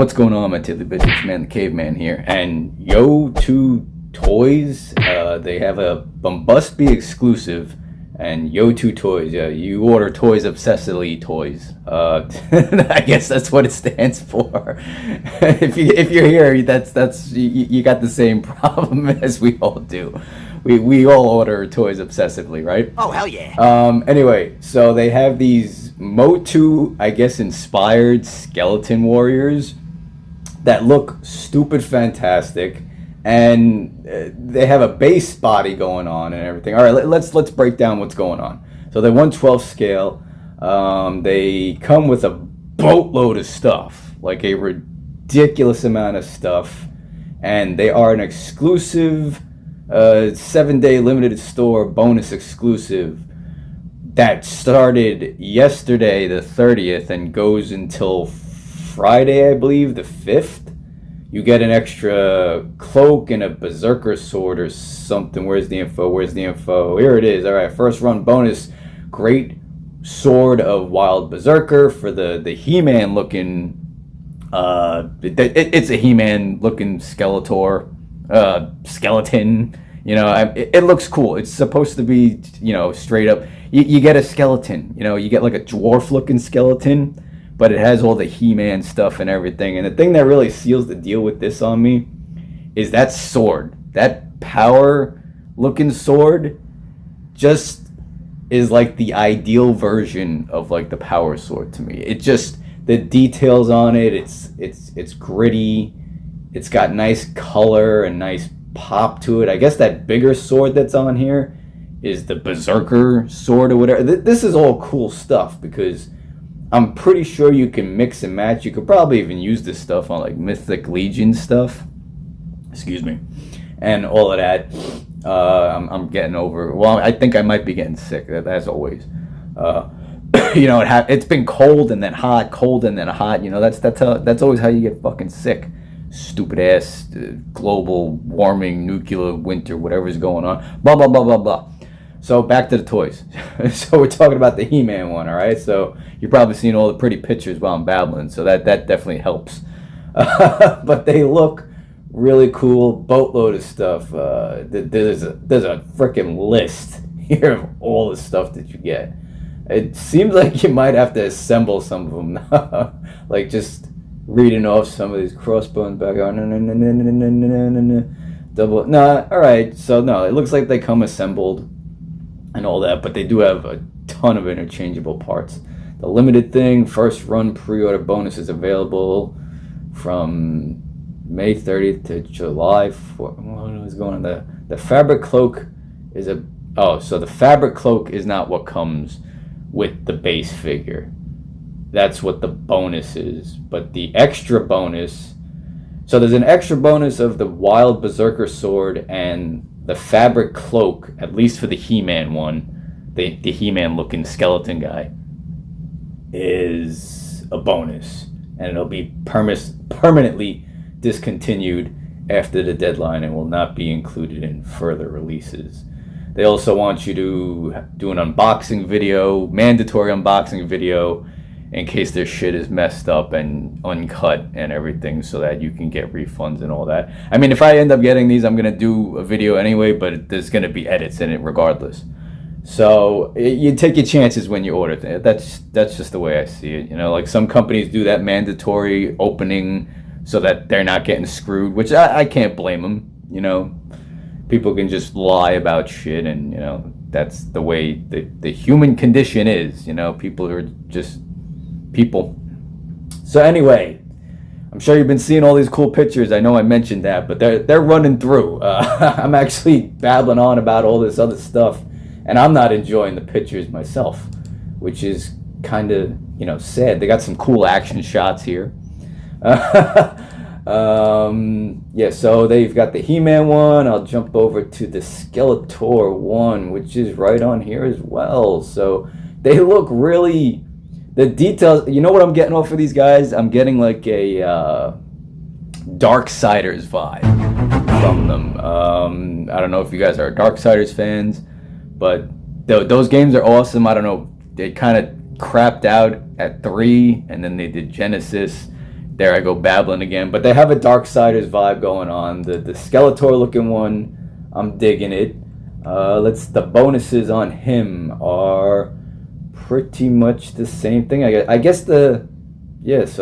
What's going on, my tiddly bitches? Man, the caveman here. And MOTU Toys, they have a Bumbusby exclusive. And MOTU Toys, yeah, you order toys obsessively toys. I guess that's what it stands for. if you're here, that's you got the same problem as we all do. We all order toys obsessively, right? Oh, hell yeah. Anyway, so they have these MOTU, I guess, inspired skeleton warriors that look stupid fantastic, and they have a base body going on and everything. All right, let's break down what's going on. So they're 1/12 scale. They come with a boatload of stuff, like a ridiculous amount of stuff, and they are an exclusive 7-day limited store bonus exclusive that started yesterday, the 30th, and goes until Friday, I believe, the 5th. You get an extra cloak and a berserker sword or something. Where's the info? Here it is. All right, first run bonus. Great sword of wild berserker for the He-Man looking. It's a He-Man looking skeleton. You know, it looks cool. It's supposed to be, you know, straight up. You get a skeleton. You know, you get like a dwarf looking skeleton, but it has all the He-Man stuff and everything. And the thing that really seals the deal with this on me is that sword. That power-looking sword just is like the ideal version of like the power sword to me. It just, the details on it, it's gritty. It's got nice color and nice pop to it. I guess that bigger sword that's on here is the berserker sword or whatever. This is all cool stuff because I'm pretty sure you can mix and match. You could probably even use this stuff on like Mythic Legion stuff. Excuse me. And all of that. I'm getting over. Well, I think I might be getting sick, as always. You know, it's been cold and then hot, cold and then hot. You know, that's always how you get fucking sick. Stupid ass global warming, nuclear winter, whatever's going on. Blah, blah, blah, blah, blah. So back to the toys. So we're talking about the He-Man one, all right? So you're probably seeing all the pretty pictures while I'm babbling, so that definitely helps. But they look really cool. Boatload of stuff. There's a freaking list here of all the stuff that you get. It seems like you might have to assemble some of them. Like just reading off some of these crossbones back on. Double. Nah, all right. So no, it looks like they come assembled and all that, but they do have a ton of interchangeable parts. The limited thing, first run pre-order bonus is available from May 30th to July 4th. What is going on? The fabric cloak is so the fabric cloak is not what comes with the base figure. That's what the bonus is. But the extra bonus, so there's an extra bonus of the wild berserker sword and the fabric cloak, at least for the He-Man one, the He-Man looking skeleton guy, is a bonus. And it'll be permanently discontinued after the deadline and will not be included in further releases. They also want you to do an unboxing video, mandatory unboxing video, in case their shit is messed up and uncut and everything, so that you can get refunds and all that. I mean, if I end up getting these, I'm going to do a video anyway, but there's going to be edits in it regardless. So you take your chances when you order things. That's just the way I see it. You know, like some companies do that mandatory opening so that they're not getting screwed, which I can't blame them. You know, people can just lie about shit, and, you know, that's the way the human condition is. You know, people are just people. So anyway, I'm sure you've been seeing all these cool pictures. I know I mentioned that, but they're running through. I'm actually babbling on about all this other stuff, and I'm not enjoying the pictures myself, which is kind of, you know, sad. They got some cool action shots here. Yeah, so they've got the He-Man one. I'll jump over to the Skeletor one, which is right on here as well. So they look really, the details, you know what I'm getting off of these guys? I'm getting like a Darksiders vibe from them. I don't know if you guys are Darksiders fans, but those games are awesome. I don't know, they kind of crapped out at 3, and then they did Genesis. There I go babbling again. But they have a Darksiders vibe going on. The Skeletor looking one, I'm digging it. The bonuses on him are pretty much the same thing. I guess so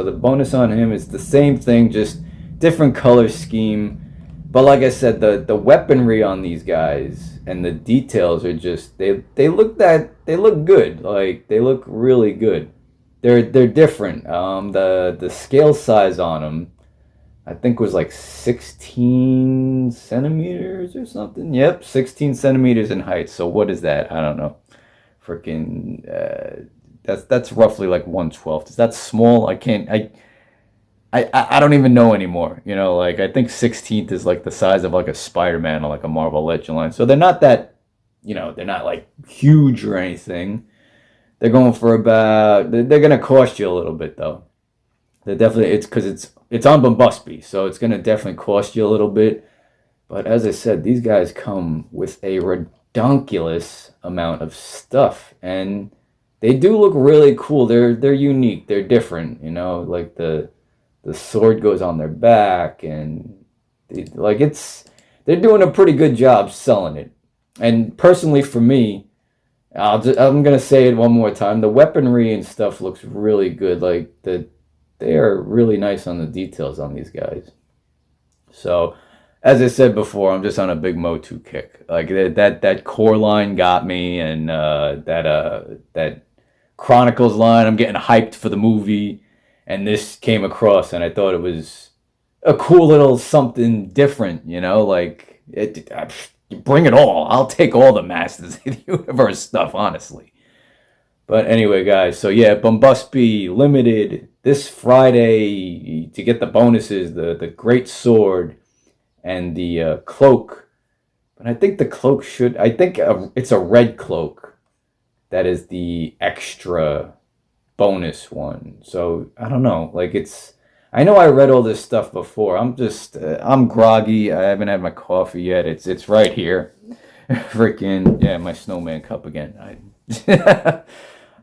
the bonus on him is the same thing, just different color scheme. But like I said, the weaponry on these guys and the details are just they look good. Like they look really good. They're different. The scale size on them, I think was like 16 centimeters or something. Yep, 16 centimeters in height. So what is that? I don't know. Freaking that's roughly like 1/12. Is that small? I don't even know anymore. You know, like I think 16th is like the size of like a Spider-Man or like a Marvel Legend line. So they're not that, they're not like huge or anything. They're going for they're gonna cost you a little bit though. They're definitely, it's because it's on Bombusby, so it's gonna definitely cost you a little bit. But as I said, these guys come with a redonkulous amount of stuff, and they do look really cool. They're unique. They're different. Like the sword goes on their back, and they're doing a pretty good job selling it. And personally, for me, I'm gonna say it one more time. The weaponry and stuff looks really good. Like they are really nice on the details on these guys. So, as I said before, I'm just on a big MOTU kick. Like that core line got me, and that Chronicles line, I'm getting hyped for the movie. And this came across, and I thought it was a cool little something different, like bring it all. I'll take all the Masters of the Universe stuff, honestly. But anyway, guys, so yeah, Bombusby Limited this Friday to get the bonuses, the Great Sword and the cloak. But I think the cloak it's a red cloak that is the extra bonus one. So I don't know, I know I read all this stuff before. I'm groggy. I haven't had my coffee yet. It's right here. Freaking yeah, my snowman cup again.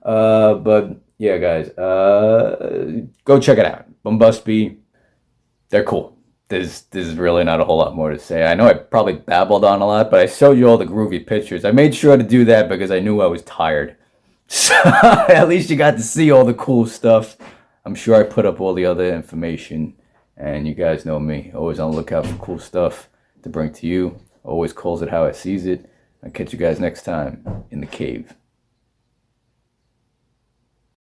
But yeah, guys, go check it out. Bombusby, they're cool. There's really not a whole lot more to say. I know I probably babbled on a lot, but I showed you all the groovy pictures. I made sure to do that because I knew I was tired. So at least you got to see all the cool stuff. I'm sure I put up all the other information, and you guys know me. Always on the lookout for cool stuff to bring to you. Always calls it how I sees it. I'll catch you guys next time in the cave.